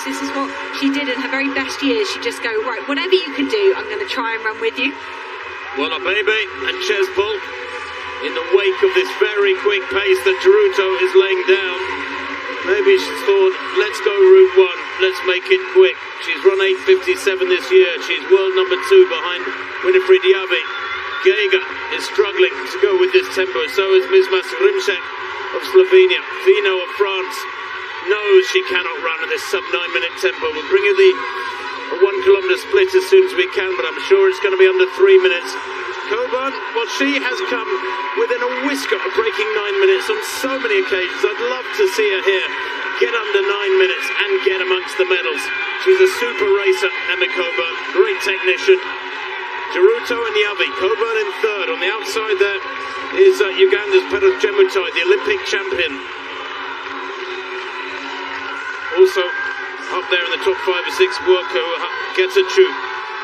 This is what she did in her very best years. She'd just go, right, whatever you can do, I'm going to try and run with you. Well, Abebe and Chesbol in the wake of this very quick pace that Geruto is laying down. Maybe she's thought, let's go route one, let's make it quick. She's run 8:57 this year. She's world number 2 behind Winifred Javi. Geiger is struggling to go with this tempo. So is Mismas Rimšek of Slovenia. Vino of France knows she cannot run at this sub-9 minute tempo. We'll bring you the 1 kilometre split as soon as we can, but I'm sure it's going to be under 3 minutes. Coburn, well, she has come within a whisker of breaking 9 minutes on so many occasions. I'd love to see her here get under 9 minutes and get amongst the medals. She's a super racer, Emma Coburn, great technician. Geruto and Javi, Coburn in third. On the outside there is Uganda's Peros Chemutai, the Olympic champion. Also up there in the top 5 or 6, Worቅዉሃ, ጌታቸው,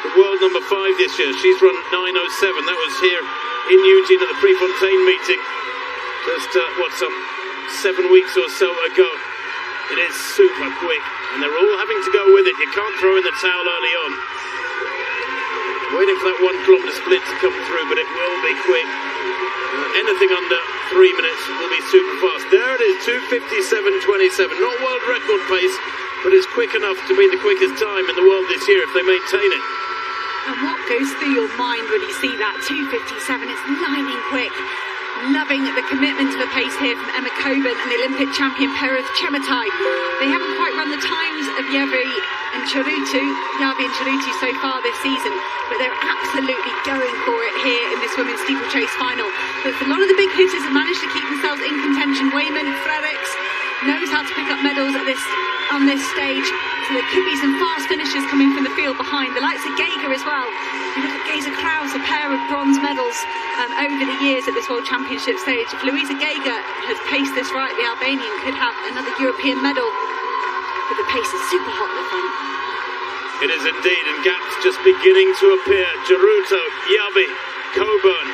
the world number 5 this year. She's run 9:07. That was here in Eugene at the Prefontaine meeting just, some 7 weeks or so ago. It is super quick, and they're all having to go with it. You can't throw in the towel early on. Waiting for that 1 kilometre split to come through, but it will be quick. Anything under 3 minutes will be super fast. There it is, 2:57.27. Not world record pace, but it's quick enough to be the quickest time in the world this year if they maintain it. And what goes through your mind when you see that 2:57? It's lightning quick. Loving the commitment to the pace here from Emma Coburn and the Olympic champion Peros Chemutai. They haven't quite run the times of Javi and Geruto so far this season, but they're absolutely going for it here in this women's steeplechase final. But a lot of the big hitters have managed to keep themselves in contention. Wayman, Fredericks knows how to pick up medals on this stage, so there could be some fast finishers coming from the field behind. The likes of Geiger as well. You look at Geiger Kraus, a pair of bronze medals over the years at this World Championship stage. If Louisa Geiger has paced this right, the Albanian could have another European medal. But the pace is super hot at the front. It is indeed, and gaps just beginning to appear. Geruto, Javi, Coburn.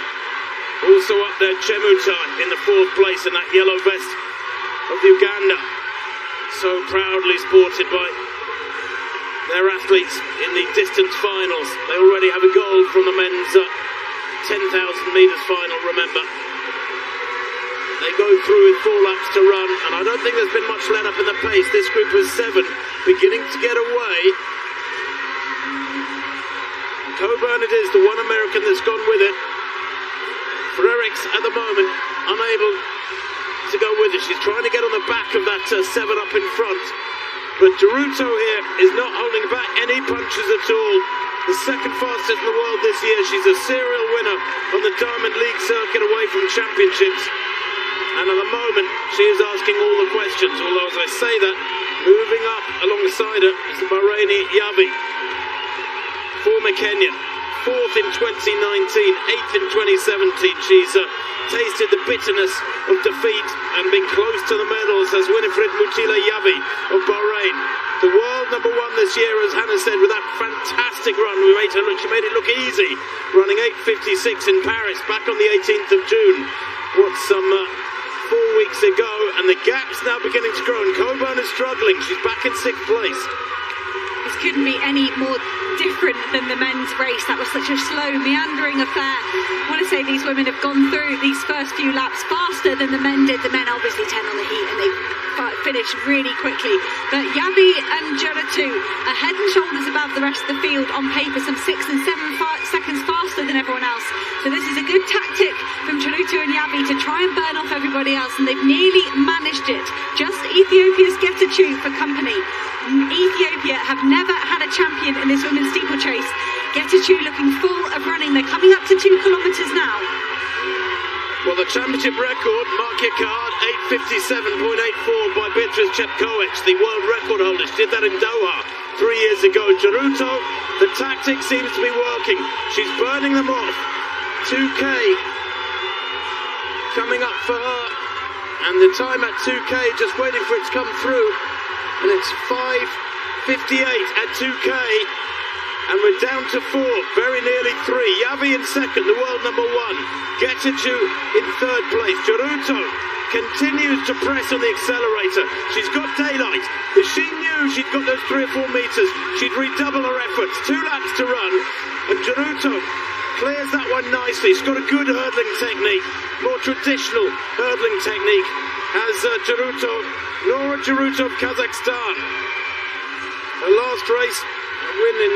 Also up there, Chemutai in the 4th place in that yellow vest of Uganda. So proudly sported by their athletes in the distance finals. They already have a gold from the men's 10,000 metres final, remember. They go through with 4 laps to run, and I don't think there's been much let up in the pace. This group of 7 beginning to get away. Coburn it is, the one American that's gone with it. Fredericks at the moment unable to go with it. She's trying to get on the back of that 7 up in front. But Geruto here is not holding back any punches at all. The 2nd fastest in the world this year. She's a serial winner on the Diamond League circuit away from championships. And at the moment, she is asking all the questions. Although, as I say that, moving up alongside her is the Bahraini Javi. Former Kenya, 4th in 2019, 8th in 2017. She's tasted the bitterness of defeat and been close to the medals as Winifred Mutila Javi of Bahrain. The world number 1 this year, as Hannah said, with that fantastic run. She made it look easy, running 8:56 in Paris back on the 18th of June. What's some 4 weeks ago, and the gap's now beginning to grow, and Coburn is struggling. She's back in 6th place. This couldn't be any more different than the men's race. That was such a slow, meandering affair. I want to say these women have gone through these first few laps faster than the men did. The men obviously 10 on the heat, and they finished really quickly. But Javi and Geruto are head and shoulders above the rest of the field on paper, some 6 and 7 seconds faster than everyone else. So this is a good tactic from Geruto and Javi to try and burn off everybody else, and they've nearly managed it. Just Ethiopia's ጌታቸው for company. Ethiopia have never had a champion in this women's steeplechase. ጌታቸው looking full of running. They're coming up to 2 kilometres now. Well, the championship record, mark your card, 8:57.84 by Beatrice Chepkoech, the world record holder. She did that in Doha 3 years ago. Geruto, the tactic seems to be working. She's burning them off. 2K coming up for her. And the time at 2K, just waiting for it to come through. And it's 5:58 at 2K. And we're down to 4, very nearly 3. Yavi in second, the world number 1. ጌታቸው in third place. ጀግኖቻችን continues to press on the accelerator. She's got daylight. If she knew she'd got those 3 or 4 meters, she'd redouble her efforts. 2 laps to run. And ጀግኖቻችን clears that one nicely. She's got a good hurdling technique. More traditional hurdling technique. As ጀግኖቻችን of Kazakhstan. Her last race win in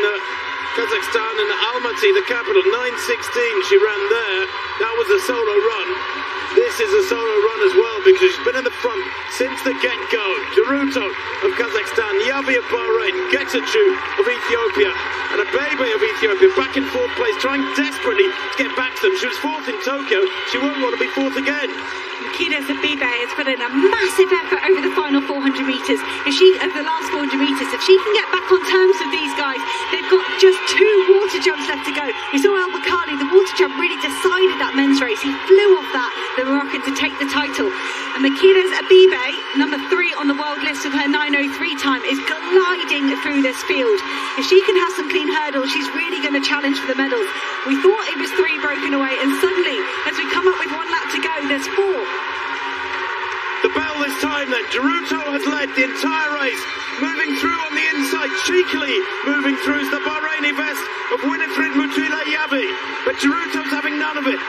Kazakhstan in Almaty, the capital, 9:16 she ran there. That was a solo run. This is a solo run as well because she's been in the front since the get-go. ጀግኖቻችን of Kazakhstan, Yavi of Bahrain, ጌታቸው of Ethiopia, and a baby of Ethiopia back in 4th place, trying desperately to get back to them. She was 4th in Tokyo. She won't want to be 4th again. Mekhides Abibe has put in a massive effort over the final 400 metres. Over the last 400 metres, if she can get back on terms with these guys, they've got just 2 water jumps left to go. We saw El Bakkali, the water jump really decided that men's race. He flew off that, the Moroccan, to take the title. And Mekhides Abibe, number 3 on the world list with her 9:03 time, is gliding through this field. If she can have some clean hurdles, she's really going to challenge for the medals. We thought it was 3 broken away, and suddenly, as we come up with 1 lap to go, there's 4. The bell this time then. ጀግኖቻችን has led the entire race, moving through on the inside, cheekily moving through is the Bahraini vest of Winifred Mutile Yavi. But ጀግኖቻችን's having none of it.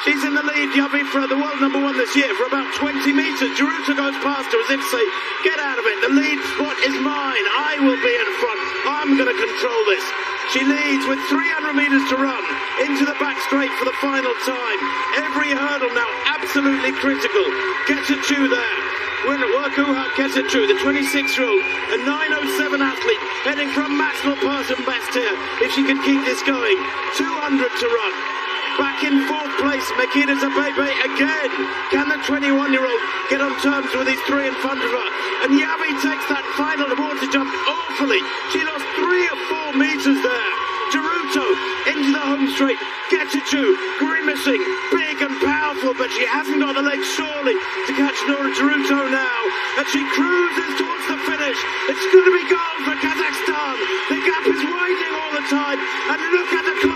She's in the lead, Yavi, for the world number 1 this year, for about 20 metres. ጀግኖቻችን goes past her as if to say, get out of it, the lead spot is mine, I will be in front, I'm going to control this. She leads with 300 metres to run into the back straight for the final time. Every hurdle now absolutely critical. ጌታቸው there. Worቅዉሃ ጌታቸው, the 26-year-old, a 9:07 athlete, heading for a maximum person best here. If she can keep this going, 200 to run. Back in 4th place, Mekhides Abibe again. Can the 21-year-old get on terms with these 3 in front of her? And Yavi takes that final water jump awfully. She lost 3 or 4 metres there. ጀግኖቻችን into the home straight. ጌታቸው grimacing, big and powerful, but she hasn't got the legs surely to catch ጀግኖቻችን now. And she cruises towards the finish. It's going to be gold for Kazakhstan. The gap is widening all the time. And look at the clock.